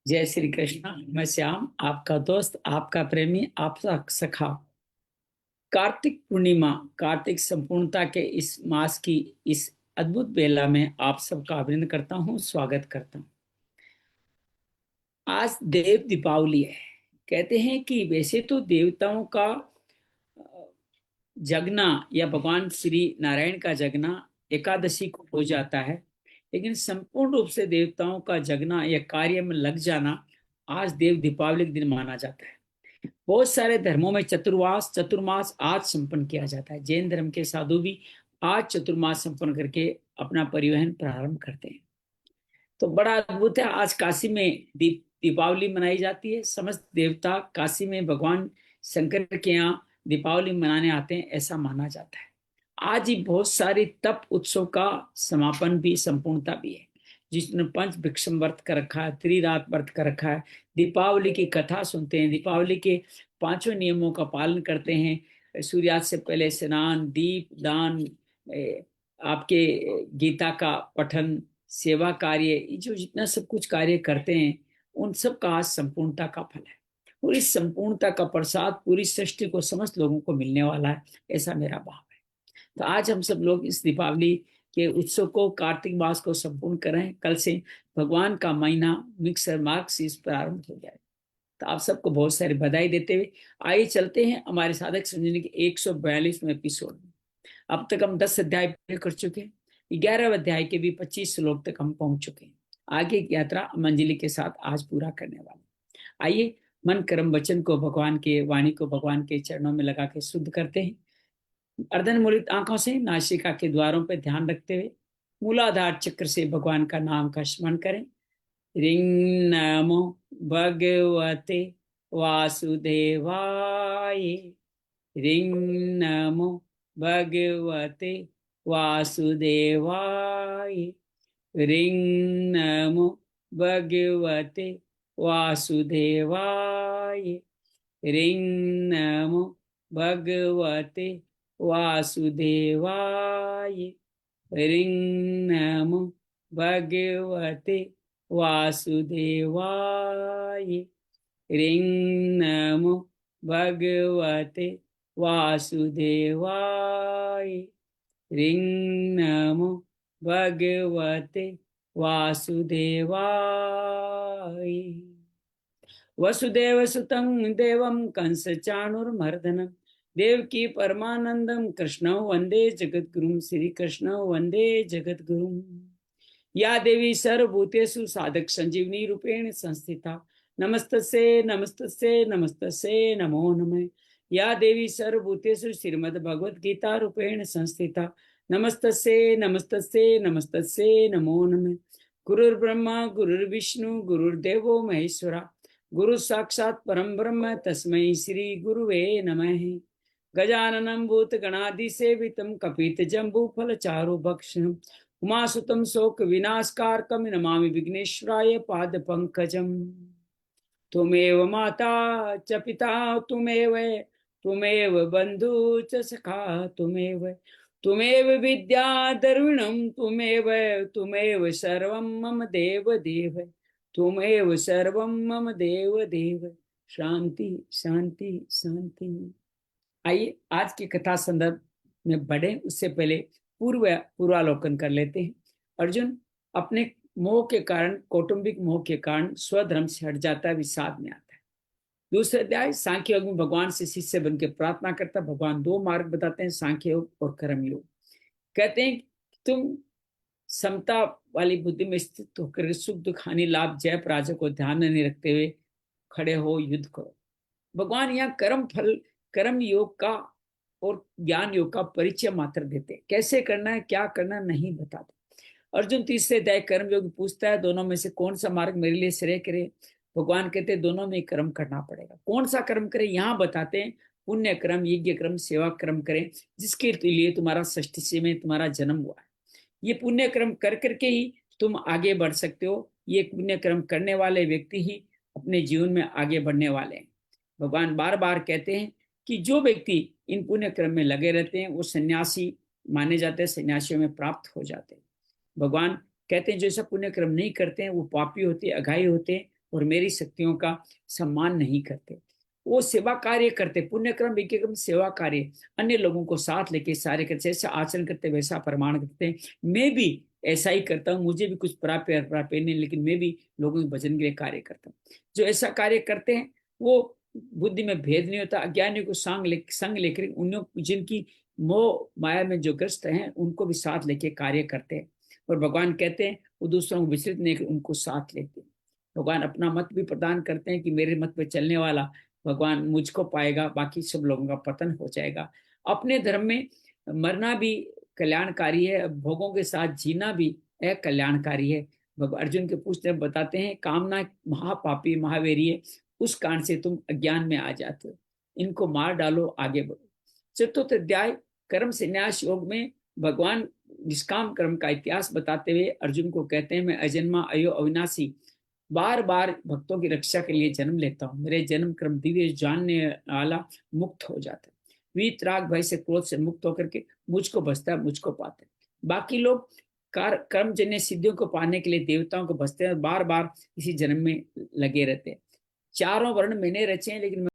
जय श्री कृष्ण। मैं श्याम, आपका दोस्त, आपका प्रेमी, आपका सखा। कार्तिक पूर्णिमा, कार्तिक संपूर्णता के इस मास की इस अद्भुत बेला में आप सबका अभिनंदन करता हूँ, स्वागत करता हूँ। आज देव दीपावली है। कहते हैं कि वैसे तो देवताओं का जगना या भगवान श्री नारायण का जगना एकादशी को हो जाता है, लेकिन संपूर्ण रूप से देवताओं का जगना या कार्य में लग जाना आज देव दीपावली के दिन माना जाता है। बहुत सारे धर्मों में चतुर्मास आज संपन्न किया जाता है। जैन धर्म के साधु भी आज चतुर्मास संपन्न करके अपना परिवहन प्रारंभ करते हैं। तो बड़ा अद्भुत है। आज काशी में दीपावली मनाई जाती है। समस्त देवता काशी में भगवान शंकर के यहाँ दीपावली मनाने आते हैं, ऐसा माना जाता है। आज ही बहुत सारी तप उत्सव का समापन भी, संपूर्णता भी है। जिसने पंच भिक्षम व्रत कर रखा है, त्रिरात व्रत कर रखा है, दीपावली की कथा सुनते हैं, दीपावली के पांचों नियमों का पालन करते हैं। सूर्यास्त से पहले स्नान, दीप दान, आपके गीता का पठन, सेवा कार्य, ये जो जितना सब कुछ कार्य करते हैं, उन सब का आज संपूर्णता का फल है। और इस संपूर्णता का प्रसाद पूरी सृष्टि को, समस्त लोगों को मिलने वाला है, ऐसा मेरा भाव है। तो आज हम सब लोग इस दीपावली के उत्सव को, कार्तिक मास को संपूर्ण करें। कल से भगवान का महीना मिक्सर मार्ग से प्रारंभ हो जाए। तो आप सबको बहुत सारी बधाई देते हुए आइए चलते हैं हमारे साधक संजीवनी के 142वें एपिसोड में। अब तक हम 10 अध्याय पूरे कर चुके हैं। 11वें अध्याय के भी 25 श्लोक तक हम पहुंच चुके हैं। आगे की यात्रा मंजलि के साथ आज पूरा करने वाले। आइए मन कर्म वचन को, भगवान के वाणी को भगवान के चरणों में लगा के शुद्ध करते हैं। अर्धन मूलित आंखों से नासिका के द्वारों पर ध्यान रखते हुए मूलाधार चक्र से भगवान का नाम का स्मरण करें। रिंग नमो भगवते वासुदेवाय। रिंग नमो भगवते वासुदेवाय। रिंग नमो भगवते वासुदेवाय। रिंग नमो भगवते वासुदेवाय। रिंग नमो भगवते वासुदेवाय। रिंग नमो भगवते वासुदेवाय। रिंग नमो भगवते वासुदेवाय। वसुदेव सुतं देवं कंस चाणूरमर्दनं देवकी परमानंदं कृष्ण वंदे जगद्गुरुं। श्री कृष्ण वंदे जगद्गुरुं। या देवी सर्वभूतेषु साधक संजीवनी रूपेण संस्थिता नमस्तस्यै नमस्तस्यै नमस्तस्यै नमो नमः। या देवी सर्वभूतेषु श्रीमद् भगवद गीता रूपेण संस्थिता नमस्तस्यै नमस्तस्यै नमस्तस्यै नमो नमः। गुरुर्ब्रह्मा गुरुर्विष्णु गुरुर्देवो महेश्वरा गुरु साक्षात् परम ब्रह्म तस्मै श्री गुरुवे नमः। गजाननं भूतगणाधिसेवितं कपितजम्बूफलचारुभक्षणं उमासुतं शोकविनाशकारकं नमामि विघ्नेश्वराय पादपङ्कजम्। त्वमेव माता च पिता त्वमेव, त्वमेव बन्धु च सखा त्वमेव, त्वमेव विद्या द्रविणं त्वमेव, त्वमेव सर्वं मम देव देव, त्वमेव सर्वं मम देव देव। शांति शांति शांति। आइए आज की कथा संदर्भ में बढ़े उससे पहले पूर्वालोकन कर लेते हैं। अर्जुन अपने मोह के कारण, कौटुंबिक मोह के कारण स्वधर्म से हट जाता है, विषाद में आता है। दूसरे अध्याय सांख्य योग में भगवान से शिष्य बन के प्रार्थना करता। भगवान दो मार्ग बताते हैं, सांख्य योग और कर्म योग। कहते हैं कि तुम समता वाली बुद्धि में स्थित होकर सुख दुख हानि लाभ जय पराजय को ध्यान में नहीं रखते हुए खड़े हो, युद्ध करो। भगवान यहाँ कर्म फल, कर्म योग का और ज्ञान योग का परिचय मात्र देते हैं। कैसे करना है, क्या करना नहीं बताते। अर्जुन तीसरे अध्याय कर्म योग पूछता है, दोनों में से कौन सा मार्ग मेरे लिए श्रेय करे। भगवान कहते हैं दोनों में कर्म करना पड़ेगा। कौन सा कर्म करें, यहाँ बताते हैं पुण्य कर्म, यज्ञ कर्म, सेवा कर्म करें, जिसके लिए तुम्हारा सृष्टि में तुम्हारा जन्म हुआ है। ये पुण्य कर्म कर करके ही तुम आगे बढ़ सकते हो। ये पुण्य कर्म करने वाले व्यक्ति ही अपने जीवन में आगे बढ़ने वाले हैं। भगवान बार बार कहते हैं कि जो व्यक्ति इन पुण्य कर्म में लगे रहते हैं वो सन्यासी माने जाते हैं, सन्यासियों में प्राप्त हो जाते हैं। भगवान कहते हैं जो ऐसा पुण्य कर्म नहीं करते हैं वो पापी होते हैं, अघाई होते हैं, और मेरी शक्तियों का सम्मान नहीं करते। वो सेवा कार्य करते, पुण्य कर्म विज्ञ कर्म सेवा कार्य, अन्य लोगों को साथ लेके सारे करते, जैसा आचरण करते वैसा प्रमाण करते हैं। मैं भी ऐसा ही करता हूँ, मुझे भी कुछ प्राप्त नहीं, लेकिन मैं भी लोगों के भजन के लिए कार्य करता हूँ। जो ऐसा कार्य करते हैं वो बुद्धि में भेद नहीं होता, अज्ञानियों को संग लेकर उन जिनकी मोह माया में जो ग्रस्त हैं उनको भी साथ लेके कार्य करते हैं। और भगवान कहते हैं वो दूसरों को विचलित नहीं कर उनको साथ लेते हैं। भगवान अपना मत भी प्रदान करते हैं कि मेरे मत पे चलने वाला भगवान मुझको पाएगा, बाकी सब लोगों का पतन हो जाएगा। अपने धर्म में मरना भी कल्याणकारी है, भोगों के साथ जीना भी कल्याणकारी है। भगवान अर्जुन के पूछते बताते हैं कामना महापापी महावेरी है, उस कारण से तुम अज्ञान में आ जाते हो, इनको मार डालो, आगे बढ़ो। चतुर्थ अध्याय कर्म संन्यास योग में भगवान निष्काम कर्म का इतिहास बताते हुए अर्जुन को कहते हैं मैं अजन्मा अयो अविनाशी बार बार भक्तों की रक्षा के लिए जन्म लेता हूँ, मेरे जन्म कर्म दिव्य जानने वाला मुक्त हो जाता है, वीत राग भय से क्रोध से मुक्त होकर के मुझको बसता है, मुझको पाते हैं। बाकी लोग कर्मजन्य सिद्धियों को पाने के लिए देवताओं को बसते हैं, बार बार इसी जन्म में लगे रहते हैं। चारों वर्ण मैंने रचे हैं, लेकिन